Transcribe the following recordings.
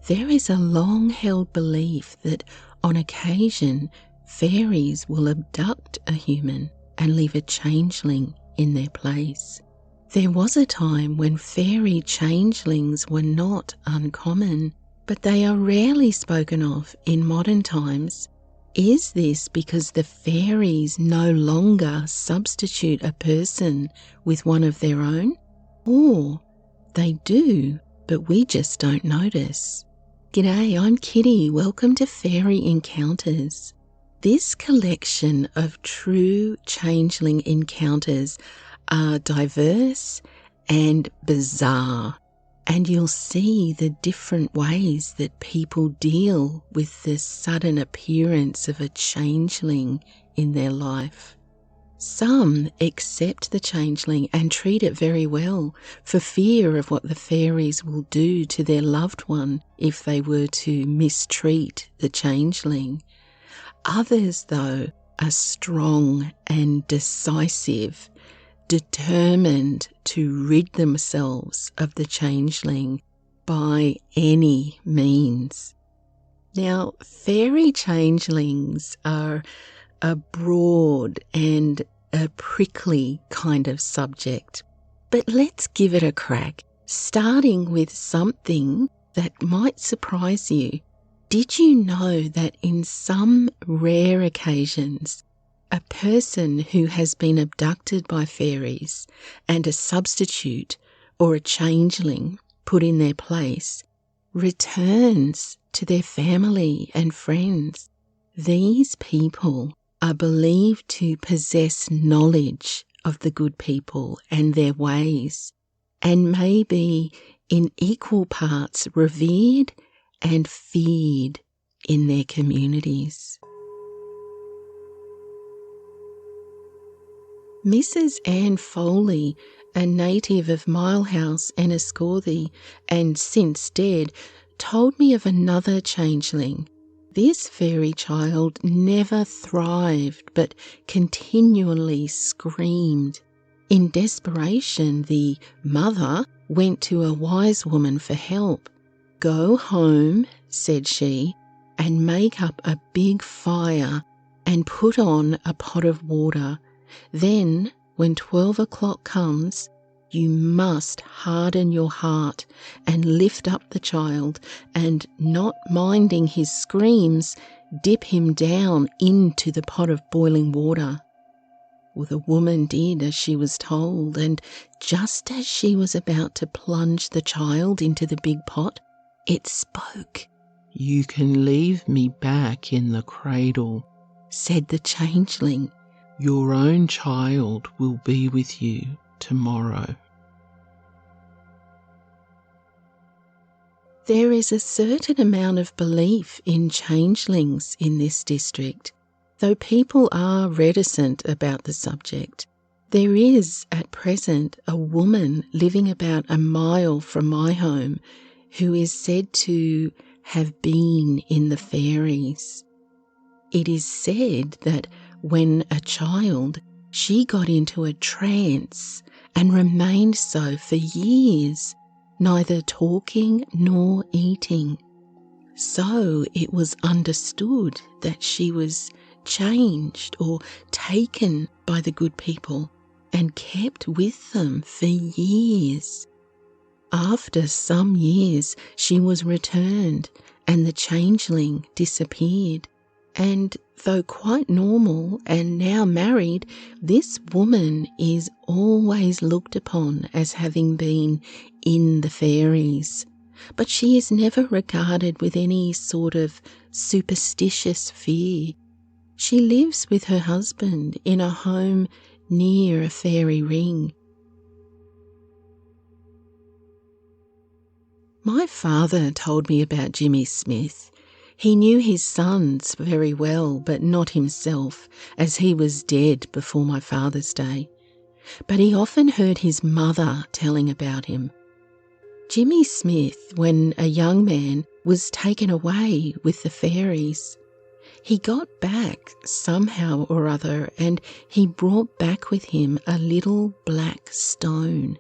There is a long-held belief that on occasion fairies will abduct a human and leave a changeling in their place. There was a time when fairy changelings were not uncommon, but they are rarely spoken of in modern times. Is this because the fairies no longer substitute a person with one of their own? Or they do, but we just don't notice. G'day, I'm Kitty. Welcome to Fairy Encounters. This collection of true changeling encounters are diverse and bizarre, and you'll see the different ways that people deal with the sudden appearance of a changeling in their life. Some accept the changeling and treat it very well for fear of what the fairies will do to their loved one if they were to mistreat the changeling. Others, though, are strong and decisive, determined to rid themselves of the changeling by any means. Now, fairy changelings are a broad and a prickly kind of subject, but let's give it a crack, starting with something that might surprise you. Did you know that in some rare occasions, a person who has been abducted by fairies and a substitute or a changeling put in their place returns to their family and friends? These people are believed to possess knowledge of the good people and their ways, and may be in equal parts revered and feared in their communities. Mrs. Anne Foley, a native of Milehouse, Enniscorthy, and since dead, told me of another changeling. This fairy child never thrived but continually screamed. In desperation, the mother went to a wise woman for help. "Go home," said she, "and make up a big fire and put on a pot of water. Then, when 12 o'clock comes, you must harden your heart and lift up the child, and not minding his screams, dip him down into the pot of boiling water." Well, the woman did as she was told, and just as she was about to plunge the child into the big pot, it spoke. "You can leave me back in the cradle," said the changeling. "Your own child will be with you tomorrow." There is a certain amount of belief in changelings in this district, though people are reticent about the subject. There is, at present, a woman living about a mile from my home who is said to have been in the fairies. It is said that when a child, she got into a trance and remained so for years, neither talking nor eating. So it was understood that she was changed or taken by the good people and kept with them for years. After some years, she was returned and the changeling disappeared. And though quite normal and now married, this woman is always looked upon as having been in the fairies. But she is never regarded with any sort of superstitious fear. She lives with her husband in a home near a fairy ring. My father told me about Jimmy Smith. He knew his sons very well, but not himself, as he was dead before my father's day. But he often heard his mother telling about him. Jimmy Smith, when a young man, was taken away with the fairies. He got back somehow or other, and he brought back with him a little black stone.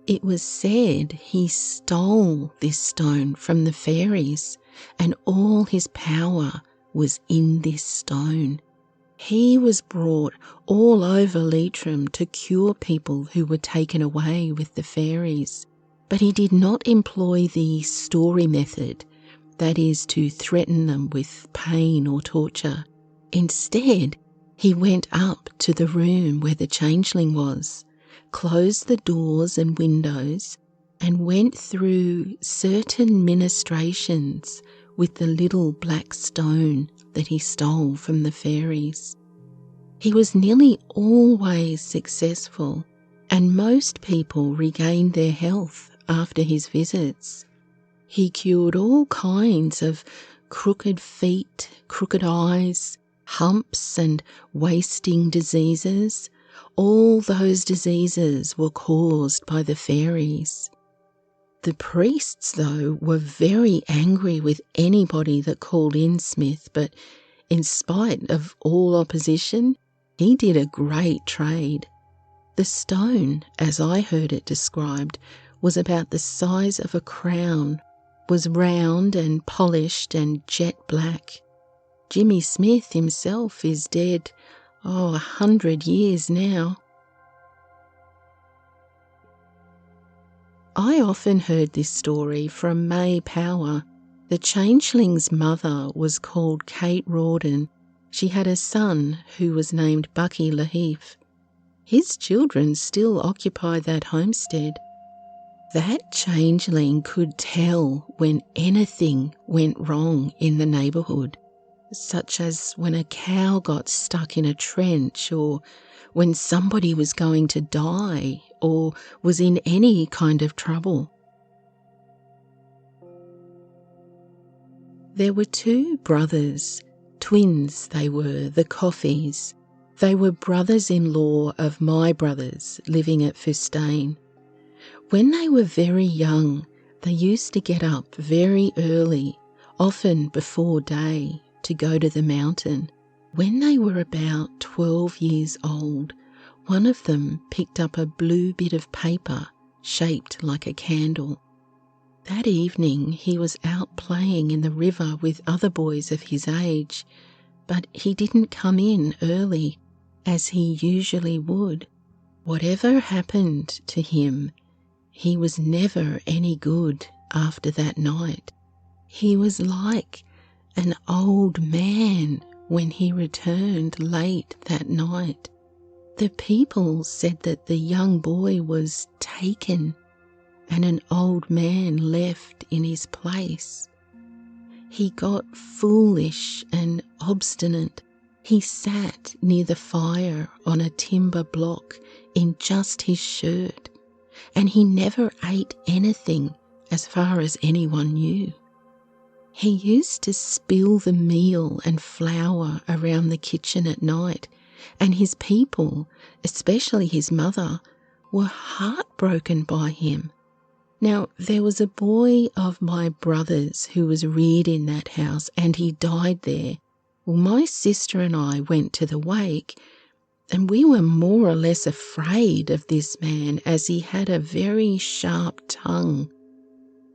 It was said he stole this stone from the fairies, and all his power was in this stone. He was brought all over Leitrim to cure people who were taken away with the fairies, but he did not employ the story method, that is, to threaten them with pain or torture. Instead, he went up to the room where the changeling was, closed the doors and windows, and went through certain ministrations with the little black stone that he stole from the fairies. He was nearly always successful, and most people regained their health after his visits. He cured all kinds of crooked feet, crooked eyes, humps and wasting diseases. All those diseases were caused by the fairies. The priests, though, were very angry with anybody that called in Smith, but in spite of all opposition, he did a great trade. The stone, as I heard it described, was about the size of a crown, was round and polished and jet black. Jimmy Smith himself is dead, 100 years now. I often heard this story from May Power. The changeling's mother was called Kate Rawdon. She had a son who was named Bucky Laheef. His children still occupy that homestead. That changeling could tell when anything went wrong in the neighbourhood, such as when a cow got stuck in a trench, or when somebody was going to die or was in any kind of trouble. There were two brothers, twins they were, the Coffees. They were brothers-in-law of my brothers living at Fustane. When they were very young, they used to get up very early, often before day, to go to the mountain. When they were about 12 years old, one of them picked up a blue bit of paper shaped like a candle. That evening he was out playing in the river with other boys of his age, but he didn't come in early, as he usually would. Whatever happened to him, he was never any good after that night. He was like an old man when he returned late that night. The people said that the young boy was taken and an old man left in his place. He got foolish and obstinate. He sat near the fire on a timber block in just his shirt, and he never ate anything as far as anyone knew. He used to spill the meal and flour around the kitchen at night, and his people, especially his mother, were heartbroken by him. Now, there was a boy of my brother's who was reared in that house, and he died there. Well, my sister and I went to the wake, and we were more or less afraid of this man, as he had a very sharp tongue.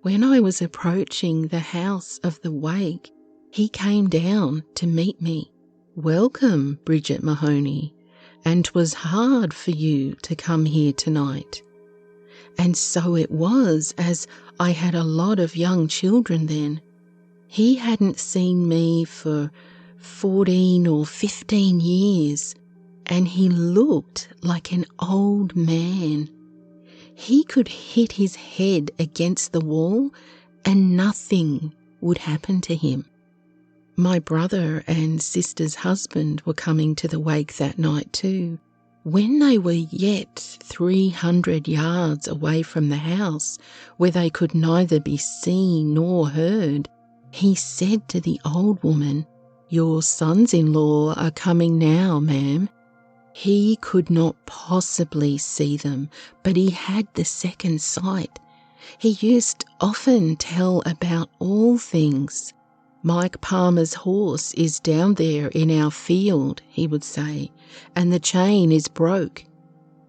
When I was approaching the house of the wake, he came down to meet me. "Welcome, Bridget Mahoney, and 'twas hard for you to come here tonight." And so it was, as I had a lot of young children then. He hadn't seen me for 14 or 15 years, and he looked like an old man. He could hit his head against the wall and nothing would happen to him. My brother and sister's husband were coming to the wake that night too. When they were yet 300 yards away from the house, where they could neither be seen nor heard, he said to the old woman, "Your sons-in-law are coming now, ma'am." He could not possibly see them, but he had the second sight. He used often tell about all things. "Mike Palmer's horse is down there in our field," he would say, "and the chain is broke."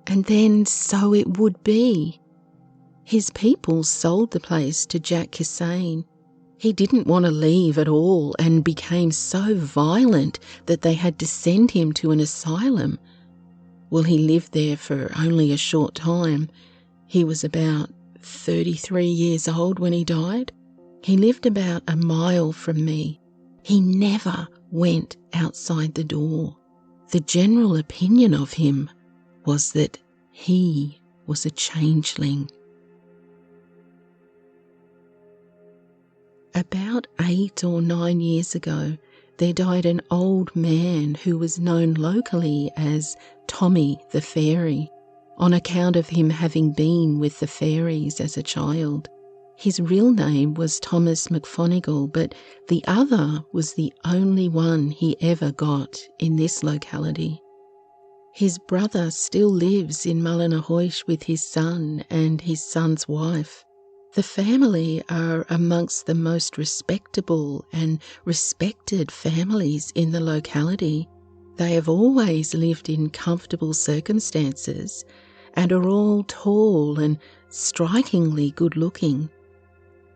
And then so it would be. His people sold the place to Jack Hussein. He didn't want to leave at all and became so violent that they had to send him to an asylum. Well, he lived there for only a short time. He was about 33 years old when he died. He lived about a mile from me. He never went outside the door. The general opinion of him was that he was a changeling. About 8 or 9 years ago, there died an old man who was known locally as Tommy the Fairy, on account of him having been with the fairies as a child. His real name was Thomas McFonigal, but the other was the only one he ever got in this locality. His brother still lives in Mullinahoish with his son and his son's wife. The family are amongst the most respectable and respected families in the locality. They have always lived in comfortable circumstances and are all tall and strikingly good-looking.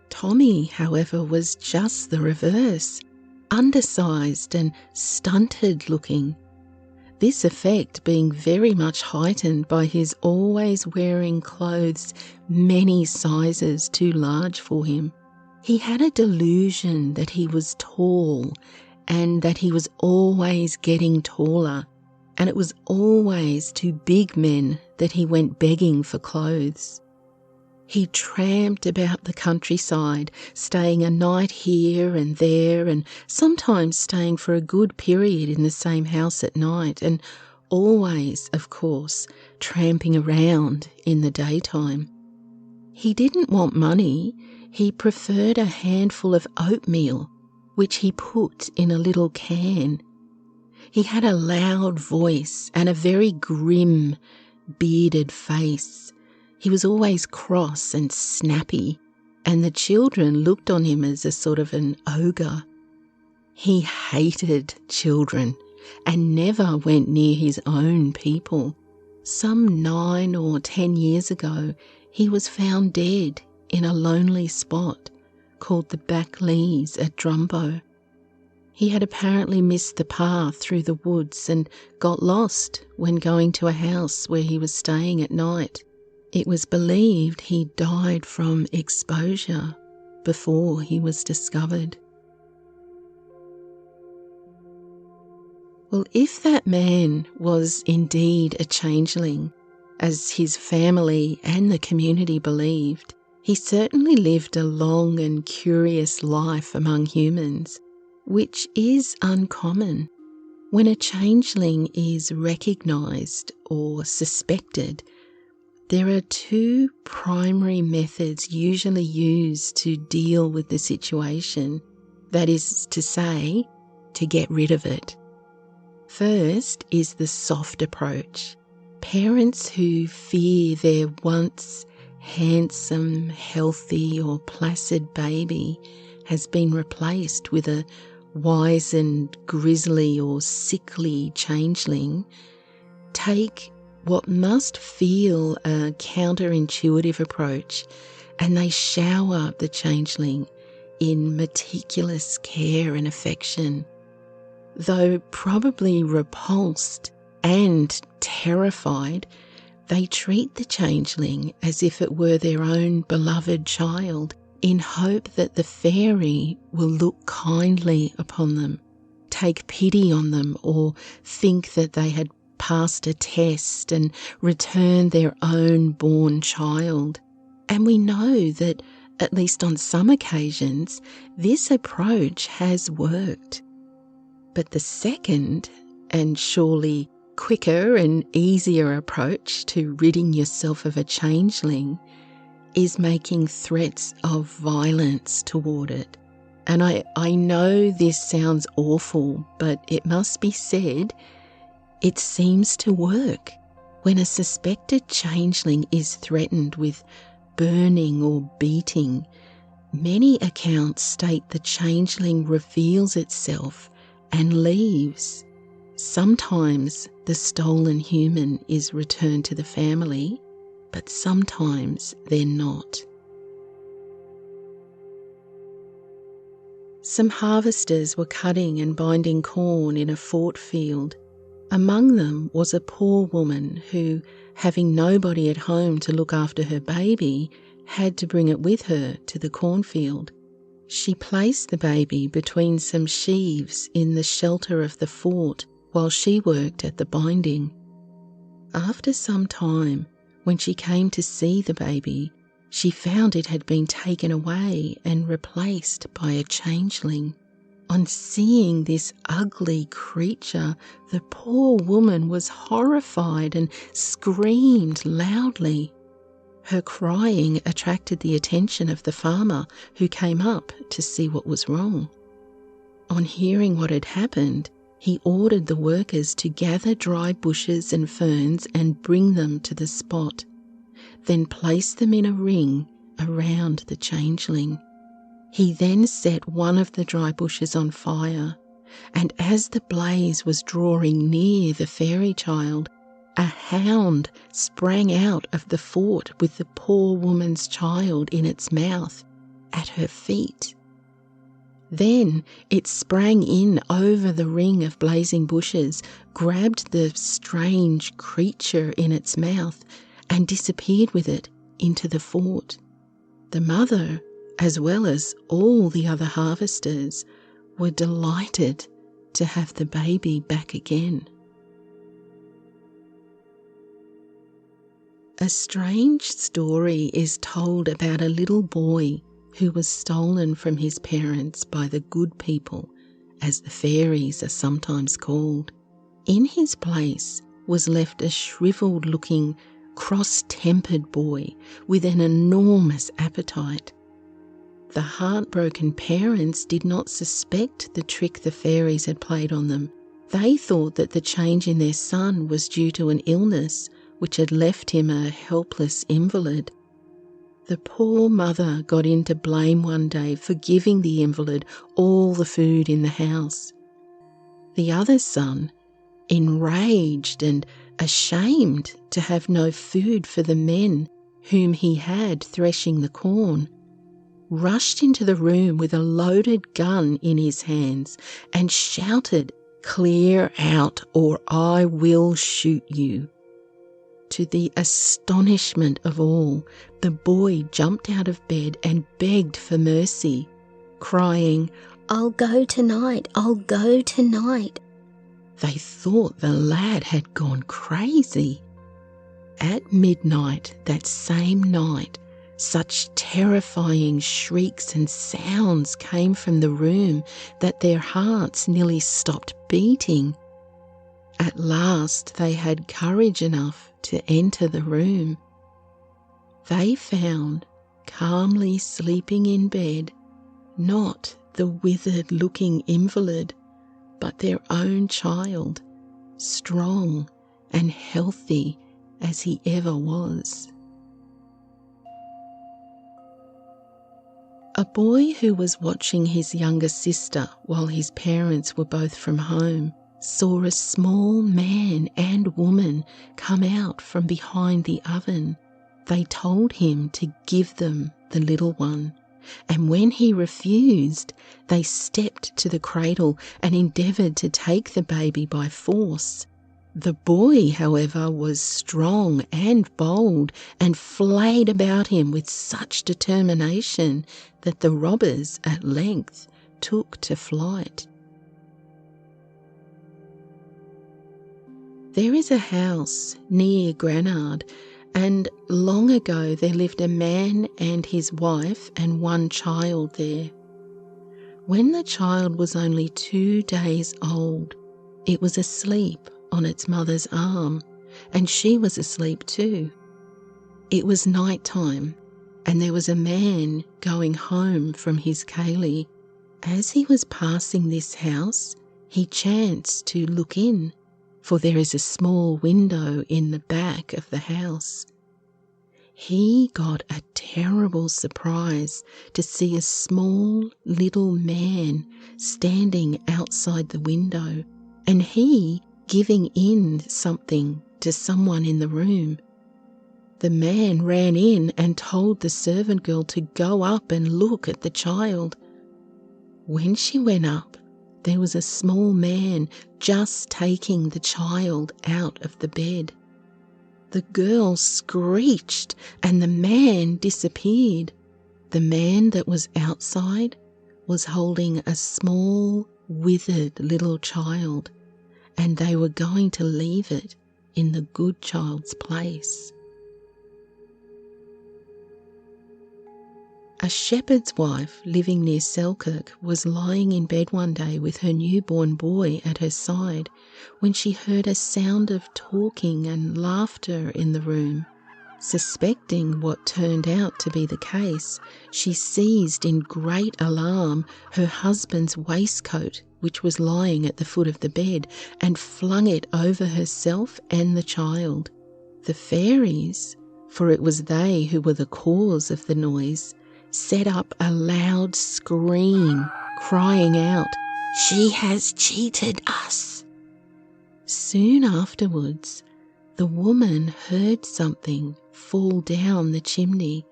Tommy, however, was just the reverse, undersized and stunted-looking. This effect being very much heightened by his always wearing clothes many sizes too large for him. He had a delusion that he was tall and that he was always getting taller, and it was always to big men that he went begging for clothes. He tramped about the countryside, staying a night here and there, and sometimes staying for a good period in the same house at night, and always, of course, tramping around in the daytime. He didn't want money. He preferred a handful of oatmeal, which he put in a little can. He had a loud voice and a very grim, bearded face. He was always cross and snappy, and the children looked on him as a sort of an ogre. He hated children and never went near his own people. Some 9 or 10 years ago, he was found dead in a lonely spot called the Back Leas at Drumbo. He had apparently missed the path through the woods and got lost when going to a house where he was staying at night. It was believed he died from exposure before he was discovered. Well, if that man was indeed a changeling, as his family and the community believed, he certainly lived a long and curious life among humans, which is uncommon. When a changeling is recognised or suspected, there are 2 primary methods usually used to deal with the situation, that is to say, to get rid of it. First is the soft approach. Parents who fear their once handsome, healthy or placid baby has been replaced with a wizened, grisly or sickly changeling take what must feel a counterintuitive approach, and they shower the changeling in meticulous care and affection. Though probably repulsed and terrified, they treat the changeling as if it were their own beloved child, in hope that the fairy will look kindly upon them, take pity on them, or think that they had passed a test and return their own born child. And we know that, at least on some occasions, this approach has worked. But the second, and surely quicker and easier approach to ridding yourself of a changeling is making threats of violence toward it. And I know this sounds awful, but it must be said, it seems to work. When a suspected changeling is threatened with burning or beating, many accounts state the changeling reveals itself and leaves. Sometimes the stolen human is returned to the family, but sometimes they're not. Some harvesters were cutting and binding corn in a fort field. Among them was a poor woman who, having nobody at home to look after her baby, had to bring it with her to the cornfield. She placed the baby between some sheaves in the shelter of the fort while she worked at the binding. After some time, when she came to see the baby, she found it had been taken away and replaced by a changeling. On seeing this ugly creature, the poor woman was horrified and screamed loudly. Her crying attracted the attention of the farmer, who came up to see what was wrong. On hearing what had happened, he ordered the workers to gather dry bushes and ferns and bring them to the spot, then place them in a ring around the changeling. He then set one of the dry bushes on fire, and as the blaze was drawing near the fairy child, a hound sprang out of the fort with the poor woman's child in its mouth at her feet. Then it sprang in over the ring of blazing bushes, grabbed the strange creature in its mouth, and disappeared with it into the fort. The mother, as well as all the other harvesters, were delighted to have the baby back again. A strange story is told about a little boy who was stolen from his parents by the good people, as the fairies are sometimes called. In his place was left a shriveled-looking, cross-tempered boy with an enormous appetite. The heartbroken parents did not suspect the trick the fairies had played on them. They thought that the change in their son was due to an illness which had left him a helpless invalid. The poor mother got into blame one day for giving the invalid all the food in the house. The other son, enraged and ashamed to have no food for the men whom he had threshing the corn, rushed into the room with a loaded gun in his hands and shouted, "Clear out or I will shoot you." To the astonishment of all, the boy jumped out of bed and begged for mercy, crying, "I'll go tonight, I'll go tonight." They thought the lad had gone crazy. At midnight that same night, such terrifying shrieks and sounds came from the room that their hearts nearly stopped beating. At last they had courage enough to enter the room. They found, calmly sleeping in bed, not the withered-looking invalid, but their own child, strong and healthy as he ever was. A boy who was watching his younger sister while his parents were both from home saw a small man and woman come out from behind the oven. They told him to give them the little one, and when he refused, they stepped to the cradle and endeavoured to take the baby by force. The boy, however, was strong and bold and flayed about him with such determination that the robbers at length took to flight. There is a house near Granard, and long ago there lived a man and his wife and one child there. When the child was only 2 days old, it was asleep on its mother's arm, and she was asleep too. It was night time, and there was a man going home from his ceilidh. As he was passing this house, he chanced to look in, for there is a small window in the back of the house. He got a terrible surprise to see a small little man standing outside the window, and he giving in something to someone in the room. The man ran in and told the servant girl to go up and look at the child. When she went up, there was a small man just taking the child out of the bed. The girl screeched and the man disappeared. The man that was outside was holding a small, withered little child, and they were going to leave it in the good child's place. A shepherd's wife living near Selkirk was lying in bed one day with her newborn boy at her side when she heard a sound of talking and laughter in the room. Suspecting what turned out to be the case, she seized in great alarm her husband's waistcoat, which was lying at the foot of the bed, and flung it over herself and the child. The fairies, for it was they who were the cause of the noise, set up a loud scream, crying out, "She has cheated us!" Soon afterwards, the woman heard something fall down the chimney,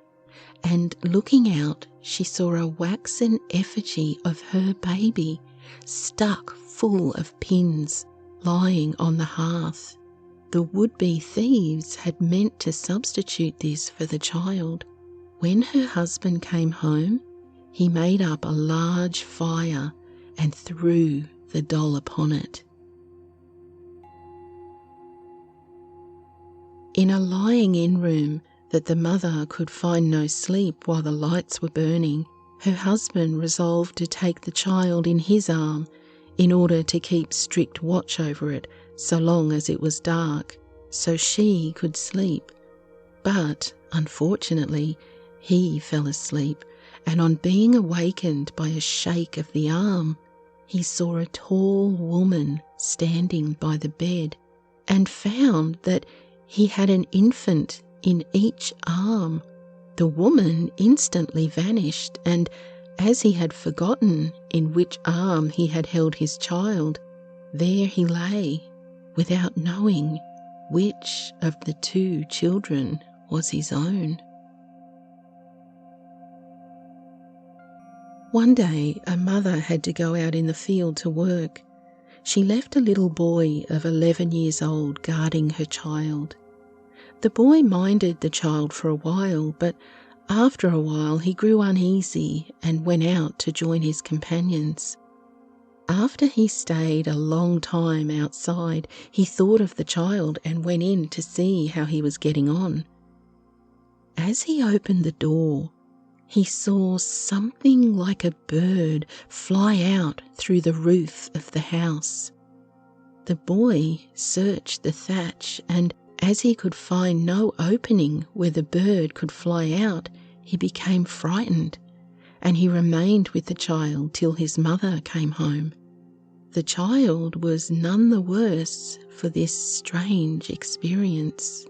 and looking out, she saw a waxen effigy of her baby stuck full of pins, lying on the hearth. The would-be thieves had meant to substitute this for the child. When her husband came home, he made up a large fire and threw the doll upon it. In a lying-in room that the mother could find no sleep while the lights were burning, her husband resolved to take the child in his arm in order to keep strict watch over it so long as it was dark, so she could sleep. But, unfortunately, he fell asleep, and on being awakened by a shake of the arm, he saw a tall woman standing by the bed and found that he had an infant in each arm. The woman instantly vanished, and as he had forgotten in which arm he had held his child, there he lay, without knowing which of the two children was his own. One day, a mother had to go out in the field to work. She left a little boy of 11 years old guarding her child. The boy minded the child for a while, but after a while he grew uneasy and went out to join his companions. After he stayed a long time outside, he thought of the child and went in to see how he was getting on. As he opened the door, he saw something like a bird fly out through the roof of the house. The boy searched the thatch, and as he could find no opening where the bird could fly out, he became frightened, and he remained with the child till his mother came home. The child was none the worse for this strange experience.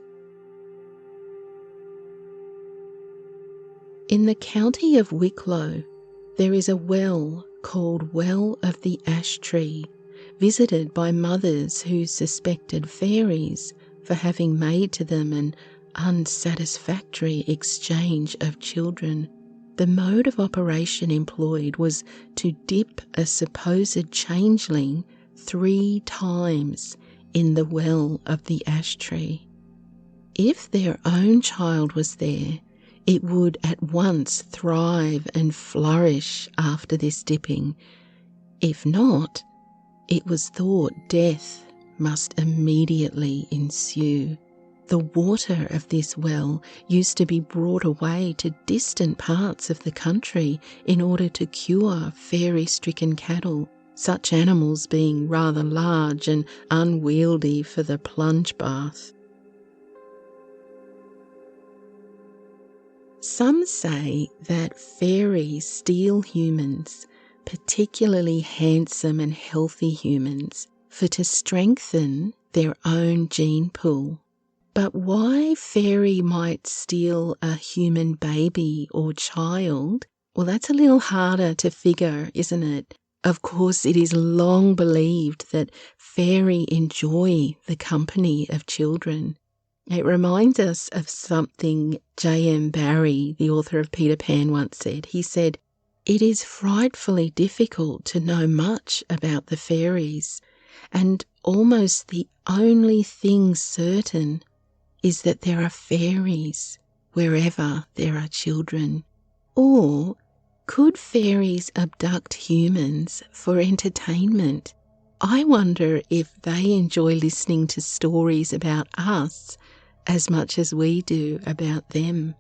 In the county of Wicklow, there is a well called Well of the Ash Tree, visited by mothers who suspected fairies for having made to them an unsatisfactory exchange of children. The mode of operation employed was to dip a supposed changeling 3 times in the well of the ash tree. If their own child was there, it would at once thrive and flourish after this dipping. If not, it was thought death must immediately ensue. The water of this well used to be brought away to distant parts of the country in order to cure fairy-stricken cattle, such animals being rather large and unwieldy for the plunge bath. Some say that fairies steal humans, particularly handsome and healthy humans, for to strengthen their own gene pool. But why fairy might steal a human baby or child, well, that's a little harder to figure, isn't it? Of course, it is long believed that fairy enjoy the company of children. It reminds us of something J.M. Barrie, the author of Peter Pan, once said. He said, "It is frightfully difficult to know much about the fairies, and almost the only thing certain is that there are fairies wherever there are children." Or could fairies abduct humans for entertainment? I wonder if they enjoy listening to stories about us as much as we do about them.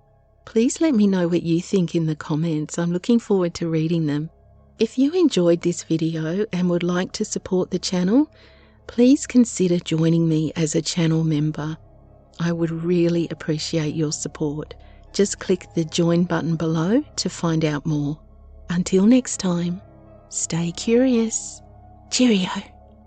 Please let me know what you think in the comments. I'm looking forward to reading them. If you enjoyed this video and would like to support the channel, please consider joining me as a channel member. I would really appreciate your support. Just click the join button below to find out more. Until next time, stay curious. Cheerio.